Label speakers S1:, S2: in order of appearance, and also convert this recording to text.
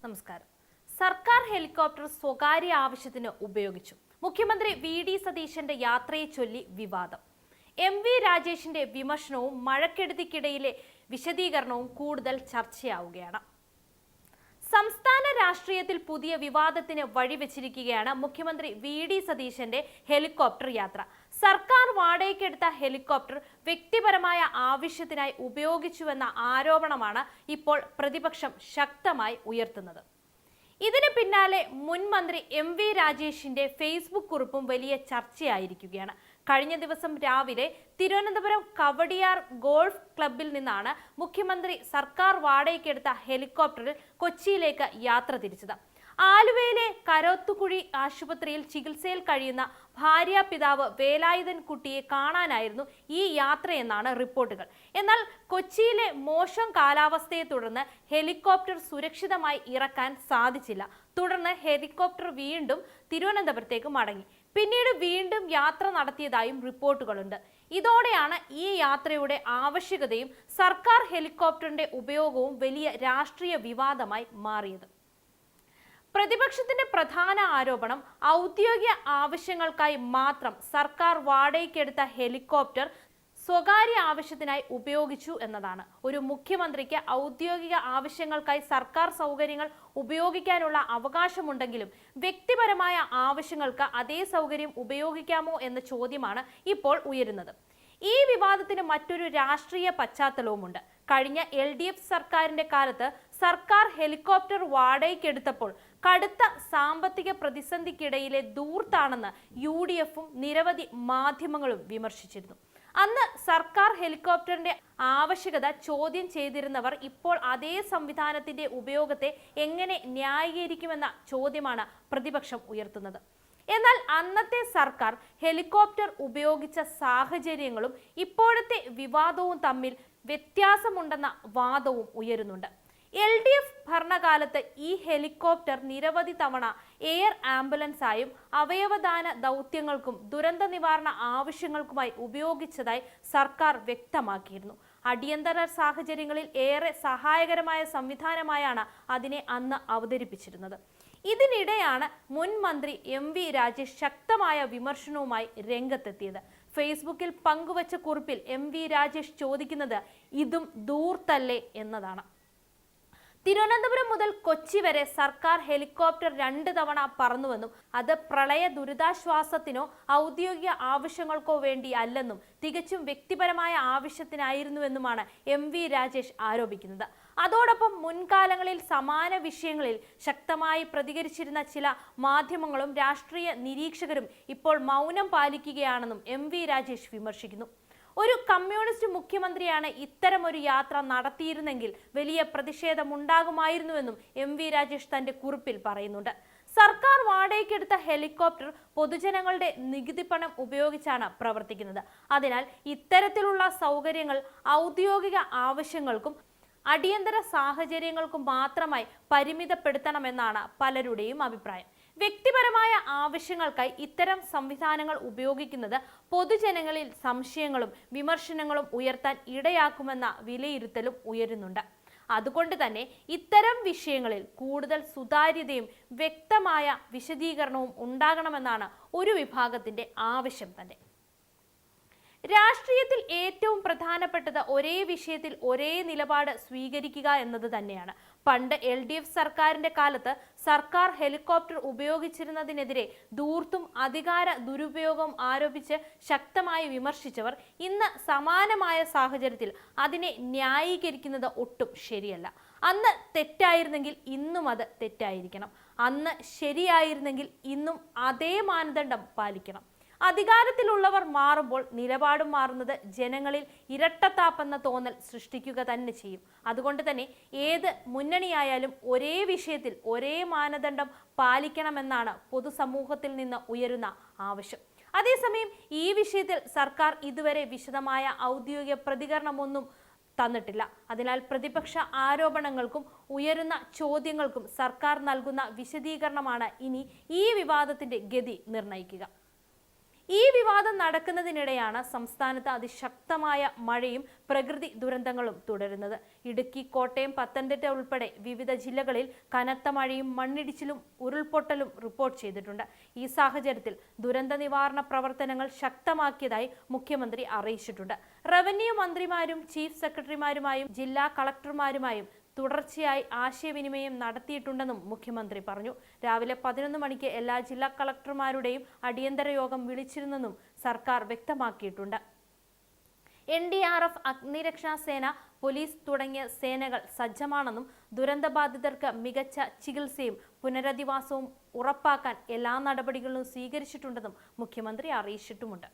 S1: നമസ്കാരം. സർക്കാർ ഹെലികോപ്റ്റർ സ്വകാര്യ ആവശ്യത്തിന് ഉപയോഗിച്ചു. മുഖ്യമന്ത്രി വി.ഡി. സതീശന്റെ യാത്രയെ ചൊല്ലി വിവാദം. എം.വി. രാജേഷിന്റെ വിമർശനവും മഴക്കെടുതിക്കിടയിലെ വിശദീകരണവും കൂടുതൽ ചർച്ചയാവുകയാണ്. സംസ്ഥാന രാഷ്ട്രീയത്തിൽ പുതിയ വിവാദത്തിന് വഴിവെച്ചിരിക്കുകയാണ് മുഖ്യമന്ത്രി വി.ഡി. സതീശന്റെ ഹെലികോപ്റ്റർ യാത്ര. സർക്കാർ വാടകയ്ക്കെടുത്ത ഹെലികോപ്റ്റർ വ്യക്തിപരമായ ആവശ്യത്തിനായി ഉപയോഗിച്ചുവെന്ന ആരോപണമാണ് ഇപ്പോൾ പ്രതിപക്ഷം ശക്തമായി ഉയർത്തുന്നത്. ഇതിന് പിന്നാലെ മുൻ മന്ത്രി എം.വി. രാജേഷിന്റെ ഫേസ്ബുക്ക് കുറിപ്പും വലിയ ചർച്ചയായിരിക്കുകയാണ്. കഴിഞ്ഞ ദിവസം രാവിലെ തിരുവനന്തപുരം കവടിയാർ ഗോൾഫ് ക്ലബിൽ നിന്നാണ് മുഖ്യമന്ത്രി സർക്കാർ വാടകയ്ക്കെടുത്ത ഹെലികോപ്റ്ററിൽ കൊച്ചിയിലേക്ക് യാത്ര തിരിച്ചത്. ആലുവയിലെ കരോത്തുകുഴി ആശുപത്രിയിൽ ചികിത്സയിൽ കഴിയുന്ന ഭാര്യാപിതാവ് വേലായുധൻ കുട്ടിയെ കാണാനായിരുന്നു ഈ യാത്രയെന്നാണ് റിപ്പോർട്ടുകൾ. എന്നാൽ കൊച്ചിയിലെ മോശം കാലാവസ്ഥയെ തുടർന്ന് ഹെലികോപ്റ്റർ സുരക്ഷിതമായി ഇറക്കാൻ സാധിച്ചില്ല. തുടർന്ന് ഹെലികോപ്റ്റർ വീണ്ടും തിരുവനന്തപുരത്തേക്ക് മടങ്ങി. പിന്നീട് വീണ്ടും യാത്ര നടത്തിയതായും റിപ്പോർട്ടുകളുണ്ട്. ഇതോടെയാണ് ഈ യാത്രയുടെ ആവശ്യകതയും സർക്കാർ ഹെലികോപ്റ്ററിന്റെ ഉപയോഗവും വലിയ രാഷ്ട്രീയ വിവാദമായി മാറിയത്. പ്രതിപക്ഷത്തിന്റെ പ്രധാന ആരോപണം ഔദ്യോഗിക ആവശ്യങ്ങൾക്കായി മാത്രം സർക്കാർ വാടകയ്ക്കെടുത്ത ഹെലികോപ്റ്റർ സ്വകാര്യ ആവശ്യത്തിനായി ഉപയോഗിച്ചു എന്നതാണ്. ഒരു മുഖ്യമന്ത്രിക്ക് ഔദ്യോഗിക ആവശ്യങ്ങൾക്കായി സർക്കാർ സൗകര്യങ്ങൾ ഉപയോഗിക്കാനുള്ള അവകാശമുണ്ടെങ്കിലും വ്യക്തിപരമായ ആവശ്യങ്ങൾക്ക് അതേ സൗകര്യം ഉപയോഗിക്കാമോ എന്ന ചോദ്യമാണ് ഇപ്പോൾ ഉയരുന്നത്. ഈ വിവാദത്തിന് മറ്റൊരു രാഷ്ട്രീയ പശ്ചാത്തലവുമുണ്ട്. കഴിഞ്ഞ LDF സർക്കാരിന്റെ കാലത്ത് സർക്കാർ ഹെലികോപ്റ്റർ വാടകയ്ക്കെടുത്തപ്പോൾ കടുത്ത സാമ്പത്തിക പ്രതിസന്ധിക്കിടയിലെ ധൂർത്താണെന്ന് UDFും നിരവധി മാധ്യമങ്ങളും വിമർശിച്ചിരുന്നു. അന്ന് സർക്കാർ ഹെലികോപ്റ്ററിന്റെ ആവശ്യകത ചോദ്യം ചെയ്തിരുന്നവർ ഇപ്പോൾ അതേ സംവിധാനത്തിന്റെ ഉപയോഗത്തെ എങ്ങനെ ന്യായീകരിക്കുമെന്ന ചോദ്യമാണ് പ്രതിപക്ഷം ഉയർത്തുന്നത്. എന്നാൽ അന്നത്തെ സർക്കാർ ഹെലികോപ്റ്റർ ഉപയോഗിച്ച സാഹചര്യങ്ങളും ഇപ്പോഴത്തെ വിവാദവും തമ്മിൽ വ്യത്യാസമുണ്ടെന്ന വാദവും ഉയരുന്നുണ്ട്. LDF ഭരണകാലത്ത് ഈ ഹെലികോപ്റ്റർ നിരവധി തവണ എയർ ആംബുലൻസായും അവയവദാന ദൗത്യങ്ങൾക്കും ദുരന്ത നിവാരണ ആവശ്യങ്ങൾക്കുമായി ഉപയോഗിച്ചതായി സർക്കാർ വ്യക്തമാക്കിയിരുന്നു. അടിയന്തര സാഹചര്യങ്ങളിൽ ഏറെ സഹായകരമായ സംവിധാനമായാണ് അതിനെ അന്ന് അവതരിപ്പിച്ചിരുന്നത്. ഇതിനിടെയാണ് മുൻ മന്ത്രി എം.വി. രാജേഷ് ശക്തമായ വിമർശനവുമായി രംഗത്തെത്തിയത്. ഫേസ്ബുക്കിൽ പങ്കുവച്ച കുറിപ്പിൽ എം.വി. രാജേഷ് ചോദിക്കുന്നത് ഇതും ധൂർത്തല്ലേ എന്നതാണ്. തിരുവനന്തപുരം മുതൽ കൊച്ചി വരെ സർക്കാർ ഹെലികോപ്റ്റർ 2 തവണ പറന്നുവെന്നും അത് പ്രളയ ദുരിതാശ്വാസത്തിനോ ഔദ്യോഗിക ആവശ്യങ്ങൾക്കോ വേണ്ടി അല്ലെന്നും തികച്ചും വ്യക്തിപരമായ ആവശ്യത്തിനായിരുന്നുവെന്നുമാണ് എം.വി. രാജേഷ് ആരോപിക്കുന്നത്. അതോടൊപ്പം മുൻകാലങ്ങളിൽ സമാന വിഷയങ്ങളിൽ ശക്തമായി പ്രതികരിച്ചിരുന്ന ചില മാധ്യമങ്ങളും രാഷ്ട്രീയ നിരീക്ഷകരും ഇപ്പോൾ മൗനം പാലിക്കുകയാണെന്നും എം.വി. രാജേഷ് വിമർശിക്കുന്നു. ഒരു കമ്മ്യൂണിസ്റ്റ് മുഖ്യമന്ത്രിയാണ് ഇത്തരമൊരു യാത്ര നടത്തിയിരുന്നെങ്കിൽ വലിയ പ്രതിഷേധമുണ്ടാകുമായിരുന്നുവെന്നും എം.വി. രാജേഷ് തന്റെ കുറിപ്പിൽ പറയുന്നുണ്ട്. സർക്കാർ വാടകയ്ക്കെടുത്ത ഹെലികോപ്റ്റർ പൊതുജനങ്ങളുടെ നികുതി പണം ഉപയോഗിച്ചാണ് പ്രവർത്തിക്കുന്നത്. അതിനാൽ ഇത്തരത്തിലുള്ള സൗകര്യങ്ങൾ ഔദ്യോഗിക ആവശ്യങ്ങൾക്കും അടിയന്തര സാഹചര്യങ്ങൾക്കും മാത്രമായി പരിമിതപ്പെടുത്തണമെന്നാണ് പലരുടെയും അഭിപ്രായം. വ്യക്തിപരമായ ആവശ്യങ്ങൾക്കായി ഇത്തരം സംവിധാനങ്ങൾ ഉപയോഗിക്കുന്നത് പൊതുജനങ്ങളിൽ സംശയങ്ങളും വിമർശനങ്ങളും ഉയർത്താൻ ഇടയാക്കുമെന്ന വിലയിരുത്തലും ഉയരുന്നുണ്ട്. അതുകൊണ്ട് തന്നെ ഇത്തരം വിഷയങ്ങളിൽ കൂടുതൽ സുതാര്യതയും വ്യക്തമായ വിശദീകരണവും ഉണ്ടാകണമെന്നാണ് ഒരു വിഭാഗത്തിന്റെ ആവശ്യം തന്നെ. രാഷ്ട്രീയത്തിൽ ഏറ്റവും പ്രധാനപ്പെട്ടത് ഒരേ വിഷയത്തിൽ ഒരേ നിലപാട് സ്വീകരിക്കുക എന്നത് തന്നെയാണ്. പണ്ട് LDF സർക്കാരിന്റെ കാലത്ത് സർക്കാർ ഹെലികോപ്റ്റർ ഉപയോഗിച്ചിരുന്നതിനെതിരെ ധൂർത്തും അധികാര ദുരുപയോഗവും ആരോപിച്ച് ശക്തമായി വിമർശിച്ചവർ ഇന്ന് സമാനമായ സാഹചര്യത്തിൽ അതിനെ ന്യായീകരിക്കുന്നത് ഒട്ടും ശരിയല്ല. അന്ന് തെറ്റായിരുന്നെങ്കിൽ ഇന്നും അത് തെറ്റായിരിക്കണം. അന്ന് ശരിയായിരുന്നെങ്കിൽ ഇന്നും അതേ മാനദണ്ഡം പാലിക്കണം. അധികാരത്തിലുള്ളവർ മാറുമ്പോൾ നിലപാടും മാറുന്നത് ജനങ്ങളിൽ ഇരട്ടത്താപ്പെന്ന തോന്നൽ സൃഷ്ടിക്കുക തന്നെ ചെയ്യും. അതുകൊണ്ട് തന്നെ ഏത് മുന്നണിയായാലും ഒരേ വിഷയത്തിൽ ഒരേ മാനദണ്ഡം പാലിക്കണമെന്നാണ് പൊതുസമൂഹത്തിൽ നിന്ന് ഉയരുന്ന ആവശ്യം. അതേസമയം ഈ വിഷയത്തിൽ സർക്കാർ ഇതുവരെ വിശദമായ ഔദ്യോഗിക പ്രതികരണമൊന്നും തന്നിട്ടില്ല. അതിനാൽ പ്രതിപക്ഷ ആരോപണങ്ങൾക്കും ഉയരുന്ന ചോദ്യങ്ങൾക്കും സർക്കാർ നൽകുന്ന വിശദീകരണമാണ് ഇനി ഈ വിവാദത്തിന്റെ ഗതി നിർണ്ണയിക്കുക. ഈ വിവാദം നടക്കുന്നതിനിടെയാണ് സംസ്ഥാനത്ത് അതിശക്തമായ മഴയും പ്രകൃതി ദുരന്തങ്ങളും തുടരുന്നത്. ഇടുക്കി, കോട്ടയം, പത്തനംതിട്ട ഉൾപ്പെടെ വിവിധ ജില്ലകളിൽ കനത്ത മഴയും മണ്ണിടിച്ചിലും ഉരുൾപൊട്ടലും റിപ്പോർട്ട് ചെയ്തിട്ടുണ്ട്. ഈ സാഹചര്യത്തിൽ ദുരന്ത നിവാരണ പ്രവർത്തനങ്ങൾ ശക്തമാക്കിയതായി മുഖ്യമന്ത്രി അറിയിച്ചിട്ടുണ്ട്. റവന്യൂ മന്ത്രിമാരും ചീഫ് സെക്രട്ടറിമാരുമായും ജില്ലാ കളക്ടർമാരുമായും തുടർച്ചയായി ആശയവിനിമയം നടത്തിയിട്ടുണ്ടെന്നും മുഖ്യമന്ത്രി പറഞ്ഞു. രാവിലെ 11 മണിക്ക് എല്ലാ ജില്ലാ കളക്ടർമാരുടെയും അടിയന്തര യോഗം വിളിച്ചിരുന്നെന്നും സർക്കാർ വ്യക്തമാക്കിയിട്ടുണ്ട്. NDRF, അഗ്നിരക്ഷാസേന, പോലീസ് തുടങ്ങിയ സേനകൾ സജ്ജമാണെന്നും ദുരന്തബാധിതർക്ക് മികച്ച ചികിത്സയും പുനരധിവാസവും ഉറപ്പാക്കാൻ എല്ലാ നടപടികളും സ്വീകരിച്ചിട്ടുണ്ടെന്നും മുഖ്യമന്ത്രി അറിയിച്ചിട്ടുമുണ്ട്.